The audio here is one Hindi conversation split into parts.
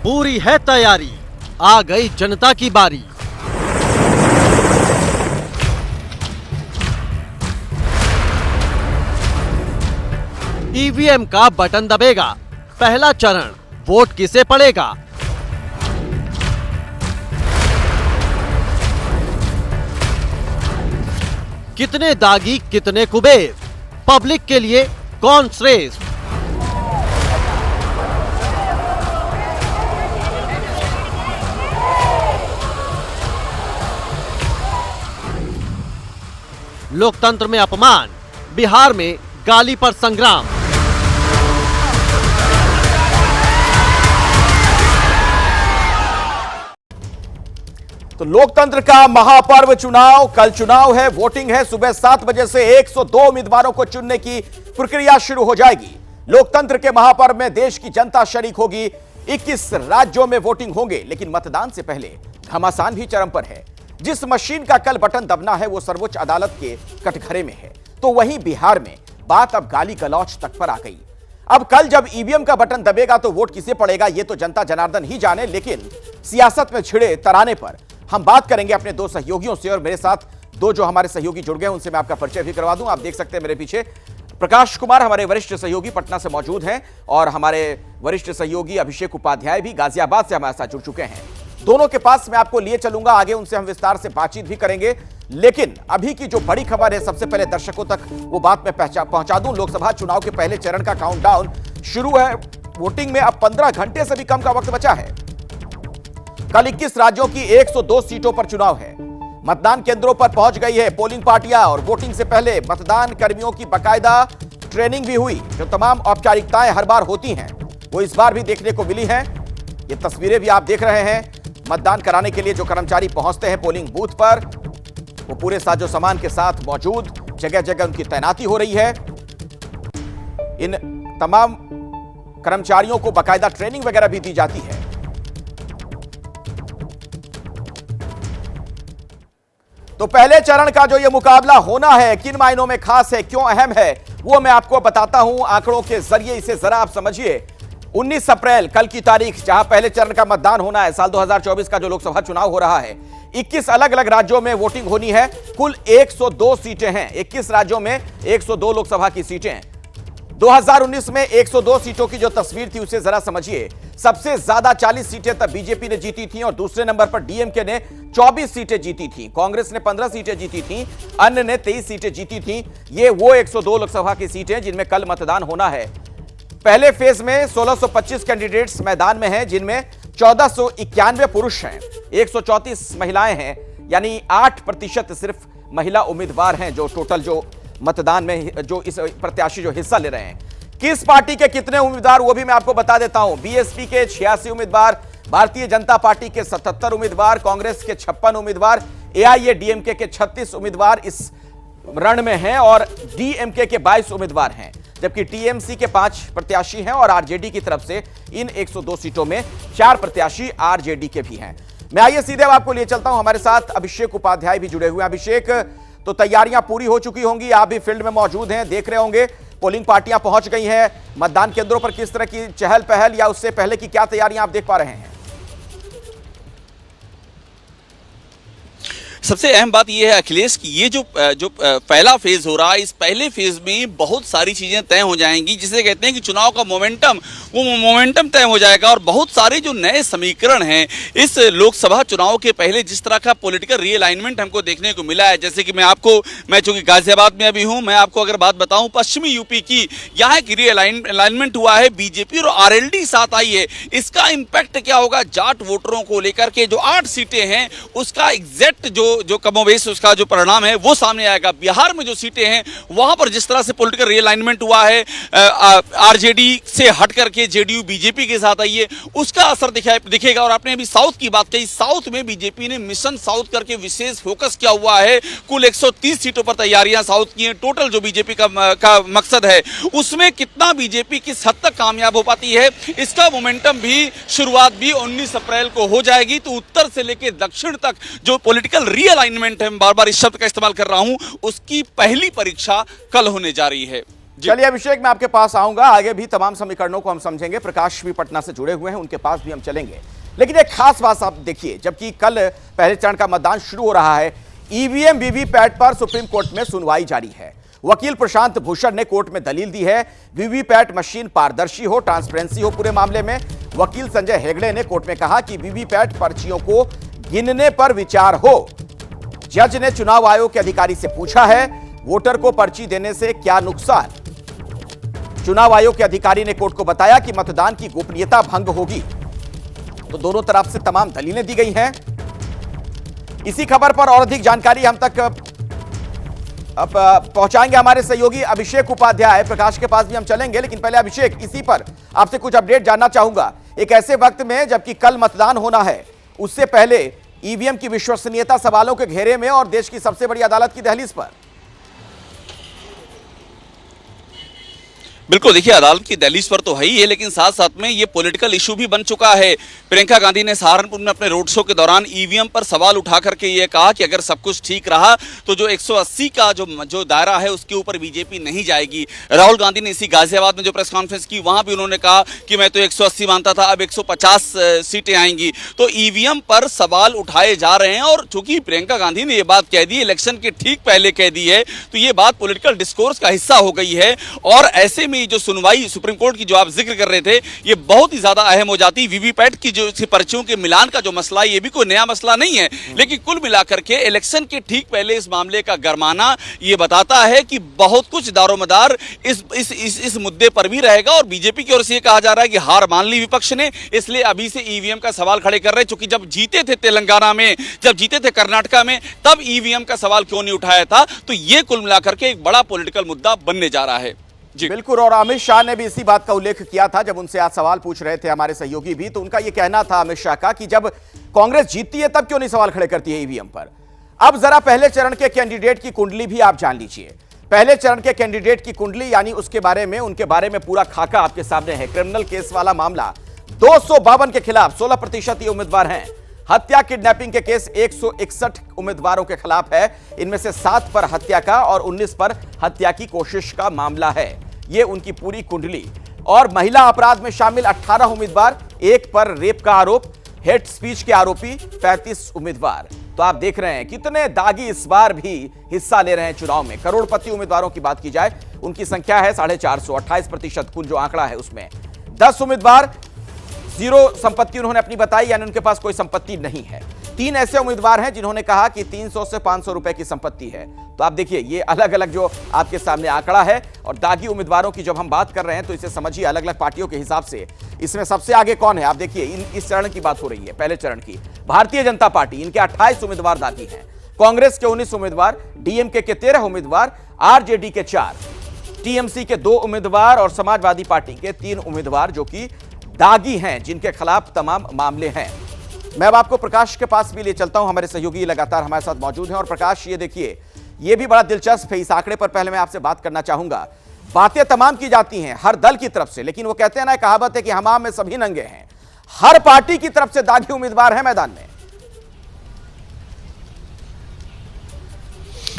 पूरी है तैयारी, आ गई जनता की बारी। ईवीएम का बटन दबेगा, पहला चरण, वोट किसे पड़ेगा? कितने दागी कितने कुबेर, पब्लिक के लिए कौन श्रेष्ठ? लोकतंत्र में अपमान, बिहार में गाली पर संग्राम। तो लोकतंत्र का महापर्व चुनाव, कल चुनाव है, वोटिंग है। सुबह 7 बजे से 102 उम्मीदवारों को चुनने की प्रक्रिया शुरू हो जाएगी। लोकतंत्र के महापर्व में देश की जनता शरीक होगी। 21 राज्यों में वोटिंग होंगे, लेकिन मतदान से पहले घमासान भी चरम पर है। जिस मशीन का कल बटन दबना है वो सर्वोच्च अदालत के कटघरे में है, तो वहीं बिहार में बात अब गाली गलौच तक पर आ गई। अब कल जब ईवीएम का बटन दबेगा तो वोट किसे पड़ेगा ये तो जनता जनार्दन ही जाने, लेकिन सियासत में छिड़े तराने पर हम बात करेंगे अपने दो सहयोगियों से। और मेरे साथ दो जो हमारे सहयोगी जुड़ गए उनसे मैं आपका परिचय भी करवा दूं। आप देख सकते हैं मेरे पीछे प्रकाश कुमार हमारे वरिष्ठ सहयोगी पटना से मौजूद हैं, और हमारे वरिष्ठ सहयोगी अभिषेक उपाध्याय भी गाजियाबाद से हमारे साथ जुड़ चुके हैं। दोनों के पास मैं आपको लिए चलूंगा, आगे उनसे हम विस्तार से बातचीत भी करेंगे। लेकिन अभी की जो बड़ी खबर है, सबसे पहले दर्शकों तक वो बात मैं पहुंचा दूं। लोकसभा चुनाव के पहले चरण का काउंटडाउन शुरू है। वोटिंग में अब 15 घंटे से भी कम का वक्त बचा है। कल 21 राज्यों की 102 सीटों पर चुनाव है। मतदान केंद्रों पर पहुंच गई है पोलिंग पार्टियां, और वोटिंग से पहले मतदान कर्मियों की बाकायदा ट्रेनिंग भी हुई। जो तमाम औपचारिकताएं हर बार होती हैं वो इस बार भी देखने को मिली हैं। ये तस्वीरें भी आप देख रहे हैं। मतदान कराने के लिए जो कर्मचारी पहुंचते हैं पोलिंग बूथ पर, वो पूरे साजो सामान के साथ मौजूद, जगह जगह उनकी तैनाती हो रही है। इन तमाम कर्मचारियों को बाकायदा ट्रेनिंग वगैरह भी दी जाती है। तो पहले चरण का जो ये मुकाबला होना है, किन मायनों में खास है, क्यों अहम है, वो मैं आपको बताता हूं आंकड़ों के जरिए। इसे जरा आप समझिए। 19 अप्रैल कल की तारीख, जहां पहले चरण का मतदान होना है, साल 2024 का जो लोकसभा चुनाव हो रहा है। 21 अलग अलग राज्यों में वोटिंग होनी है। कुल 102 सीटें हैं। 21 राज्यों में 102 लोकसभा की सीटें हैं। 2019 में 102 सीटों की जो तस्वीर थी उसे जरा समझिए। सबसे ज्यादा 40 सीटें तब बीजेपी ने जीती थी, और दूसरे नंबर पर डीएमके ने 24 सीटें जीती थी। कांग्रेस ने 15 सीटें जीती थी, अन्य ने 23 सीटें जीती थी। ये वो 102 लोकसभा की सीटें जिनमें कल मतदान होना है। पहले फेज में 1625 कैंडिडेट्स मैदान में हैं, जिनमें 1491 पुरुष हैं, 134 महिलाएं हैं, यानी 8% सिर्फ महिला उम्मीदवार हैं जो टोटल जो मतदान में जो इस प्रत्याशी जो हिस्सा ले रहे हैं। किस पार्टी के कितने उम्मीदवार वो भी मैं आपको बता देता हूं। बीएसपी के 86 उम्मीदवार, भारतीय जनता पार्टी के 77 उम्मीदवार, कांग्रेस के 56 उम्मीदवार, एआईएडीएमके के 36 उम्मीदवार इस रण में हैं, और डीएमके के 22 उम्मीदवार हैं, जबकि टीएमसी के 5 प्रत्याशी हैं, और आरजेडी की तरफ से इन 102 सीटों में 4 प्रत्याशी आरजेडी के भी हैं। मैं आइए सीधे आपको लिए चलता हूं। हमारे साथ अभिषेक उपाध्याय भी जुड़े हुए हैं। अभिषेक, तो तैयारियां पूरी हो चुकी होंगी, आप भी फील्ड में मौजूद हैं, देख रहे होंगे पोलिंग पार्टियां पहुंच गई हैं। मतदान केंद्रों पर किस तरह की चहल पहल या उससे पहले की क्या तैयारियां आप देख पा रहे हैं? सबसे अहम बात यह है अखिलेश कि ये जो पहला फेज हो रहा है, इस पहले फेज में बहुत सारी चीजें तय हो जाएंगी, जिसे कहते हैं कि चुनाव का मोमेंटम, वो मोमेंटम तय हो जाएगा। और बहुत सारे जो नए समीकरण हैं इस लोकसभा चुनाव के पहले, जिस तरह का पॉलिटिकल रीअलाइनमेंट हमको देखने को मिला है, जैसे कि मैं चूंकि गाजियाबाद में अभी हूं, मैं आपको अगर बात बताऊं पश्चिमी यूपी की, यहाँ एक रीअलाइनमेंट हुआ है। बीजेपी और आरएलडी साथ आई है। इसका इंपैक्ट क्या होगा जाट वोटरों को लेकर के? जो 8 सीटें हैं उसका एग्जैक्ट जो कमोबेश उसका जो परिणाम है वो सामने आएगा। बिहार में जो सीटें हैं वहां पर जिस तरह से पॉलिटिकल रीअलाइनमेंट हुआ है, आरजेडी से हट करके जेडीयू बीजेपी के साथ आई है, उसका असर दिखेगा। और आपने अभी साउथ की बात कही, साउथ में बीजेपी ने मिशन साउथ करके विशेष फोकस किया हुआ है। कुल 130 सीटों पर तैयारियां साउथ की हैं। टोटल जो बीजेपी का मकसद है उसमें कितना बीजेपी किस हद तक कामयाब हो पाती है, इसका मोमेंटम भी, शुरुआत भी 19 अप्रैल को हो जाएगी। तो उत्तर से लेकर दक्षिण तक जो पॉलिटिकल रीअलाइनमेंट है, मैं बार बार इस शब्द का इस्तेमाल कर रहा हूं, उसकी पहली परीक्षा कल होने जा रही है। चलिए अभिषेक, मैं आपके पास आऊंगा, आगे भी तमाम समीकरणों को हम समझेंगे। प्रकाश भी पटना से जुड़े हुए हैं, उनके पास भी हम चलेंगे। लेकिन एक खास बात आप देखिए, जबकि कल पहले चरण का मतदान शुरू हो रहा है, ईवीएम वीवीपैट पर सुप्रीम कोर्ट में सुनवाई जारी है। वकील प्रशांत भूषण ने कोर्ट में दलील दी है वीवीपैट मशीन पारदर्शी हो, ट्रांसपेरेंसी हो पूरे मामले में। वकील संजय हेगड़े ने कोर्ट में कहा कि वीवीपैट पर्चियों को गिनने पर विचार हो। जज ने चुनाव आयोग के अधिकारी से पूछा है वोटर को पर्ची देने से क्या नुकसान। चुनाव आयोग के अधिकारी ने कोर्ट को बताया कि मतदान की गोपनीयता भंग होगी। तो दोनों तरफ से तमाम दलीलें दी गई हैं। इसी खबर पर और अधिक जानकारी हम तक अब पहुंचाएंगे हमारे सहयोगी अभिषेक उपाध्याय। प्रकाश के पास भी हम चलेंगे, लेकिन पहले अभिषेक, इसी पर आपसे कुछ अपडेट जानना चाहूंगा। एक ऐसे वक्त में जबकि कल मतदान होना है, उससे पहले ईवीएम की विश्वसनीयता सवालों के घेरे में और देश की सबसे बड़ी अदालत की दहलीज पर। बिल्कुल, देखिए अदालत की दहलीज पर तो है ही है, लेकिन साथ साथ में ये पॉलिटिकल इशू भी बन चुका है। प्रियंका गांधी ने सहारनपुर में अपने रोड शो के दौरान ईवीएम पर सवाल उठा करके ये कहा कि अगर सब कुछ ठीक रहा तो जो 180 का जो दायरा है उसके ऊपर बीजेपी नहीं जाएगी। राहुल गांधी ने इसी गाजियाबाद में जो प्रेस कॉन्फ्रेंस की, वहां भी उन्होंने कहा कि मैं तो 180 मानता था, अब 150 सीटें आएंगी। तो ईवीएम पर सवाल उठाए जा रहे हैं, और चूंकि प्रियंका गांधी ने ये बात कह दी, इलेक्शन के ठीक पहले कह दी है, तो ये बात पॉलिटिकल डिस्कोर्स का हिस्सा हो गई है। और ऐसे में जो सुनवाई सुप्रीम कोर्ट की जो आप जिक्र कर रहे थे, ये बहुत ही ज्यादा अहम हो जाती। वीवीपैट की जो पर्चियों के मिलान का जो मसला है, ये भी कोई नया मसला नहीं है, लेकिन कुल मिलाकर के इलेक्शन के ठीक पहले इस मामले का गरमाना ये बताता है कि बहुत कुछ दारोमदार इस मुद्दे पर भी रहेगा। और बीजेपी की ओर से ये कहा जा रहा है कि हार मान ली विपक्ष ने, इसलिए अभी से ईवीएम का सवाल खड़े कर रहे हैं। चूंकि जब जीते थे तेलंगाना में, जब जीते थे कर्नाटका में, तब ईवीएम का सवाल क्यों नहीं उठाया था। तो ये कुल मिलाकर के एक बड़ा पॉलिटिकल मुद्दा बनने जा रहा है। जी बिल्कुल, और अमित शाह ने भी इसी बात का उल्लेख किया था जब उनसे आज सवाल पूछ रहे थे हमारे सहयोगी भी। तो उनका यह कहना था अमित शाह का कि जब कांग्रेस जीतती है तब क्यों नहीं सवाल खड़े करती है ईवीएम पर। अब जरा पहले चरण के कैंडिडेट की कुंडली भी आप जान लीजिए। पहले चरण के कैंडिडेट की कुंडली, यानी उसके बारे में, उनके बारे में पूरा खाका आपके सामने है। क्रिमिनल केस वाला मामला 252 के खिलाफ 16% ये उम्मीदवार हैं। हत्या किडनैपिंग के केस 161 उम्मीदवारों के खिलाफ है। इनमें से 7 पर हत्या का और 19 पर हत्या की कोशिश का मामला है। ये उनकी पूरी कुंडली। और महिला अपराध में शामिल 18 उम्मीदवार, 1 पर रेप का आरोप, हेट स्पीच के आरोपी 35 उम्मीदवार। तो आप देख रहे हैं कितने दागी इस बार भी हिस्सा ले रहे हैं चुनाव में। करोड़पति उम्मीदवारों की बात की जाए, उनकी संख्या है 450, 28% कुल जो आंकड़ा है उसमें। 10 उम्मीदवार जीरो संपत्ति उन्होंने अपनी बताई, यानी उनके पास कोई संपत्ति नहीं है। 3 ऐसे उम्मीदवार हैं जिन्होंने कहा कि 300 से 500 रुपए की संपत्ति है। तो आप देखिए, ये अलग अलग जो आपके सामने आंकड़ा है। और दागी उम्मीदवारों की जब हम बात कर रहे हैं तो इसे समझिए अलग अलग पार्टियों के हिसाब से। इसमें सबसे आगे कौन है आप देखिए, इस चरण की बात हो रही है, पहले चरण की। भारतीय जनता पार्टी, इनके 28 उम्मीदवार दागी हैं। कांग्रेस के 19 उम्मीदवार, डीएमके के 13 उम्मीदवार, आरजेडी के 4, टीएमसी के 2 उम्मीदवार और समाजवादी पार्टी के 3 उम्मीदवार जो कि दागी हैं, जिनके खिलाफ तमाम मामले हैं। मैं अब आपको प्रकाश के पास भी ले चलता हूं। हमारे सहयोगी लगातार हमारे साथ मौजूद हैं। और प्रकाश, ये देखिए, ये भी बड़ा दिलचस्प है। इस आंकड़े पर पहले मैं आपसे बात करना चाहूंगा। बातें तमाम की जाती हैं हर दल की तरफ से, लेकिन वो कहते हैं ना, कहावत है कि हमाम में सभी नंगे हैं। हर पार्टी की तरफ से दागी उम्मीदवार हैं मैदान में।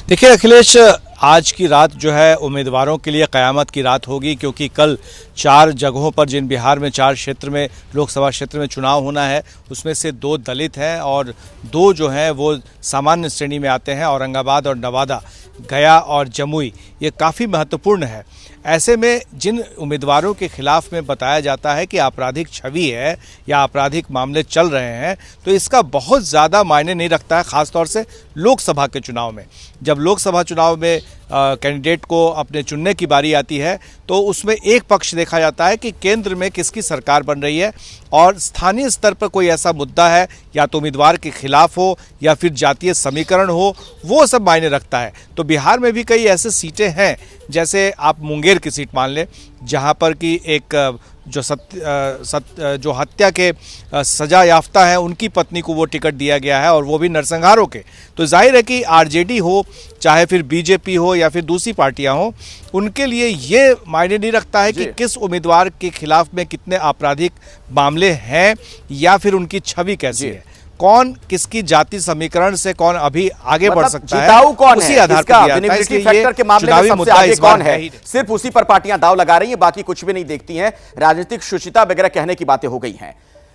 देखिए अखिलेश, आज की रात जो है उम्मीदवारों के लिए क़यामत की रात होगी, क्योंकि कल 4 जगहों पर, जिन बिहार में 4 क्षेत्र में, लोकसभा क्षेत्र में चुनाव होना है, उसमें से 2 दलित हैं और 2 जो हैं वो सामान्य श्रेणी में आते हैं। औरंगाबाद और नवादा, गया और जमुई, ये काफ़ी महत्वपूर्ण है। ऐसे में जिन उम्मीदवारों के खिलाफ में बताया जाता है कि आपराधिक छवि है या आपराधिक मामले चल रहे हैं, तो इसका बहुत ज़्यादा मायने नहीं रखता है, ख़ासतौर से लोकसभा के चुनाव में। जब लोकसभा चुनाव में कैंडिडेट को अपने चुनने की बारी आती है तो उसमें एक पक्ष देखा जाता है कि केंद्र में किसकी सरकार बन रही है, और स्थानीय स्तर पर कोई ऐसा मुद्दा है, या तो उम्मीदवार के खिलाफ हो या फिर जातीय समीकरण हो, वो सब मायने रखता है। तो बिहार में भी कई ऐसे सीटें हैं, जैसे आप मुंगेर की सीट मान लें, जहां पर कि एक जो हत्या के सजा याफ्ता है, उनकी पत्नी को वो टिकट दिया गया है, और वो भी नरसंहारों के। तो जाहिर है कि आरजेडी हो, चाहे फिर बीजेपी हो या फिर दूसरी पार्टियां हो, उनके लिए ये मायने नहीं रखता है कि किस उम्मीदवार के खिलाफ में कितने आपराधिक मामले हैं या फिर उनकी छवि कैसी है। कौन किसकी जाति समीकरण से कौन अभी आगे बढ़ सकता है, जिताऊ कौन उसी है, आधार इसका पर दिया जाता है। विनिबिलिटी इसलिए ये फैक्टर के मामले में चुनावी सबसे मुद्दा आगे इस बार कौन है, ही सिर्फ उसी पर पार्टियां दांव लगा रही हैं, बाकी कुछ भी नहीं देखती हैं। राजनीतिक शुचिता वगैरह कहने की बातें हो गई हैं।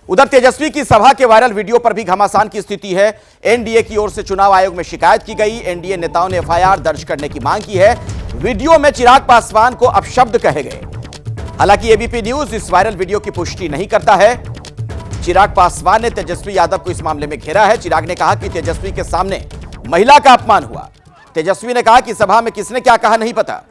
उधर तेजस्वी की सभा के वायरल वीडियो पर भी घमासान की स्थिति है। एनडीए की ओर से चुनाव आयोग में शिकायत की गई। एनडीए नेताओं ने एफआईआर दर्ज करने की मांग की है। वीडियो में चिराग पासवान को अपशब्द कहे गए। हालांकि एबीपी न्यूज इस वायरल वीडियो की पुष्टि नहीं करता है। चिराग पासवान ने तेजस्वी यादव को इस मामले में घेरा है। चिराग ने कहा कि तेजस्वी के सामने महिला का अपमान हुआ। तेजस्वी ने कहा कि सभा में किसने क्या कहा नहीं पता।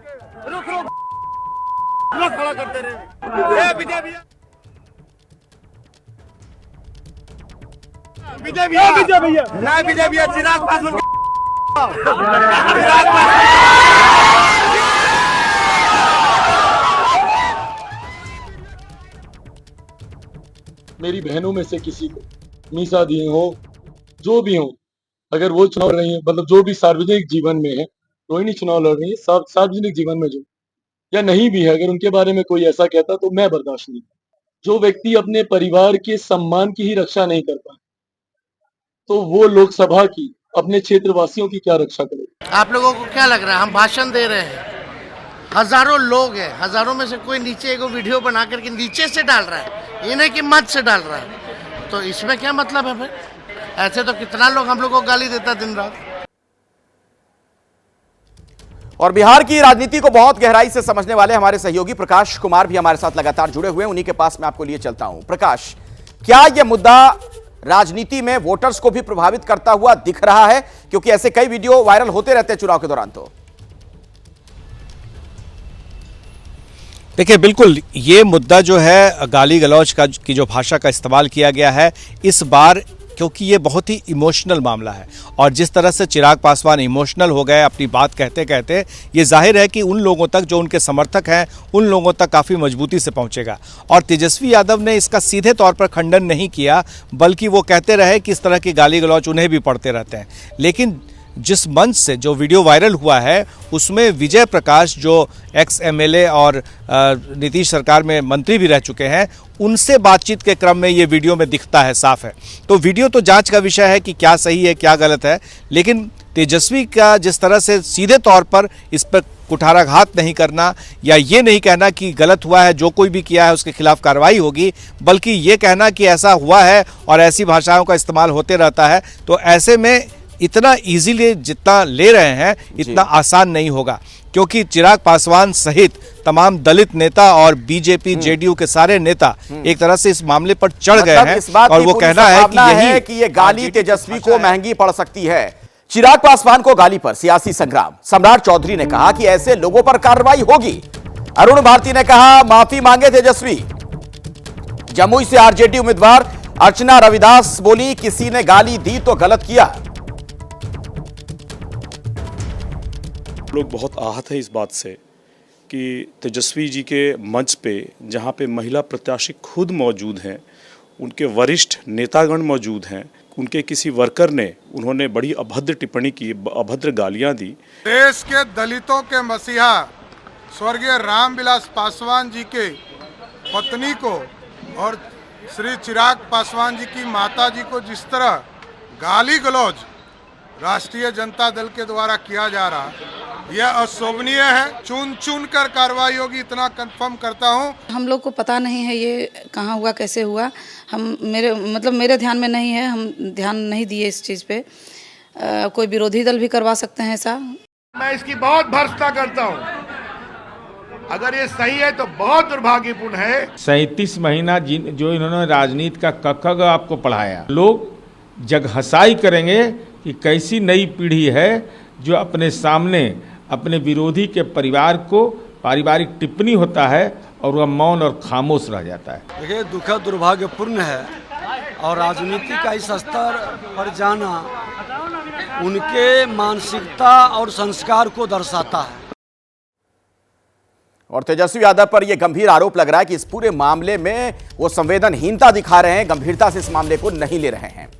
मेरी बहनों में से किसी को मीसा दी हो, जो भी हो, अगर वो चुनाव लड़ रही है, मतलब जो भी सार्वजनिक जीवन में है, रोहिणी चुनाव लड़ रही है, सार्वजनिक जीवन में जो या नहीं भी है, अगर उनके बारे में कोई ऐसा कहता तो मैं बर्दाश्त नहीं। जो व्यक्ति अपने परिवार के सम्मान की ही रक्षा नहीं करता, तो वो लोकसभा की अपने क्षेत्रवासियों की क्या रक्षा करेगा? आप लोगों को क्या लग रहा है हम भाषण दे रहे हैं? हजारों लोग हैं, हजारों में से कोई नीचे एक वीडियो बना करके नीचे से डाल रहा है, ये नहीं कि मत से डाल रहा है, तो इसमें क्या मतलब है फिर? ऐसे तो कितना लोग हम लोग को गाली देता दिन रात। और बिहार की राजनीति को बहुत गहराई से समझने वाले हमारे सहयोगी प्रकाश कुमार भी हमारे साथ लगातार जुड़े हुए हैं। उन्हीं के पास मैं आपको लिए चलता हूं। प्रकाश, क्या यह मुद्दा राजनीति में वोटर्स को भी प्रभावित करता हुआ दिख रहा है? क्योंकि ऐसे कई वीडियो वायरल होते रहते हैं चुनाव के दौरान। तो देखिए, बिल्कुल ये मुद्दा जो है गाली गलौज का की जो भाषा का इस्तेमाल किया गया है इस बार, क्योंकि ये बहुत ही इमोशनल मामला है और जिस तरह से चिराग पासवान इमोशनल हो गए अपनी बात कहते कहते, ये जाहिर है कि उन लोगों तक जो उनके समर्थक हैं उन लोगों तक काफ़ी मजबूती से पहुंचेगा। और तेजस्वी यादव ने इसका सीधे तौर पर खंडन नहीं किया, बल्कि वो कहते रहे कि इस तरह की गाली गलौज उन्हें भी पड़ते रहते हैं। लेकिन जिस मंच से जो वीडियो वायरल हुआ है उसमें विजय प्रकाश, जो एक्स एमएलए और नीतीश सरकार में मंत्री भी रह चुके हैं, उनसे बातचीत के क्रम में ये वीडियो में दिखता है, साफ है। तो वीडियो तो जांच का विषय है कि क्या सही है क्या गलत है, लेकिन तेजस्वी का जिस तरह से सीधे तौर पर इस पर कुठाराघात नहीं करना या ये नहीं कहना कि गलत हुआ है, जो कोई भी किया है उसके खिलाफ कार्रवाई होगी, बल्कि ये कहना कि ऐसा हुआ है और ऐसी भाषाओं का इस्तेमाल होते रहता है, तो ऐसे में इतना इजीली जितना ले रहे हैं इतना आसान नहीं होगा। क्योंकि चिराग पासवान सहित तमाम दलित नेता और बीजेपी जेडीयू के सारे नेता एक तरह से इस मामले पर चढ़ गए हैं और वो कहना है कि ये गाली तेजस्वी को महंगी पड़ सकती है। चिराग पासवान को गाली पर सियासी संग्राम। सम्राट चौधरी ने कहा कि ऐसे लोगों पर कार्रवाई होगी। अरुण भारती ने कहा माफी मांगे तेजस्वी। जमुई से आरजेडी उम्मीदवार अर्चना रविदास बोली किसी ने गाली दी तो गलत किया। लोग बहुत आहत है इस बात से कि तेजस्वी जी के मंच पे जहाँ पे महिला प्रत्याशी खुद मौजूद हैं, उनके वरिष्ठ नेतागण मौजूद हैं, उनके किसी वर्कर ने उन्होंने बड़ी अभद्र टिप्पणी की, अभद्र गालियां दी। देश के दलितों के मसीहा स्वर्गीय रामविलास पासवान जी के पत्नी को और श्री चिराग पासवान जी की माता जी को जिस तरह गाली गलौज राष्ट्रीय जनता दल के द्वारा किया जा रहा, यह अशोभनीय है। चुन चुन कर कार्रवाई होगी, इतना कंफर्म करता हूं। हम लोग को पता नहीं है ये कहाँ हुआ, कैसे हुआ, हम मेरे ध्यान में नहीं है, हम ध्यान नहीं दिए इस चीज़ पे। कोई विरोधी दल भी करवा सकते हैं ऐसा। मैं इसकी बहुत भर्त्सना करता हूं। अगर ये सही है तो बहुत दुर्भाग्यपूर्ण है। 37 महीना जो इन्होंने राजनीति का क आपको पढ़ाया, लोग जगहसाई करेंगे कि कैसी नई पीढ़ी है जो अपने सामने अपने विरोधी के परिवार को पारिवारिक टिप्पणी होता है और वह मौन और खामोश रह जाता है। देखिए, दुखद दुर्भाग्यपूर्ण है और राजनीति का इस स्तर पर जाना उनके मानसिकता और संस्कार को दर्शाता है। और तेजस्वी यादव पर यह गंभीर आरोप लग रहा है कि इस पूरे मामले में वो संवेदनहीनता दिखा रहे हैं, गंभीरता से इस मामले को नहीं ले रहे हैं।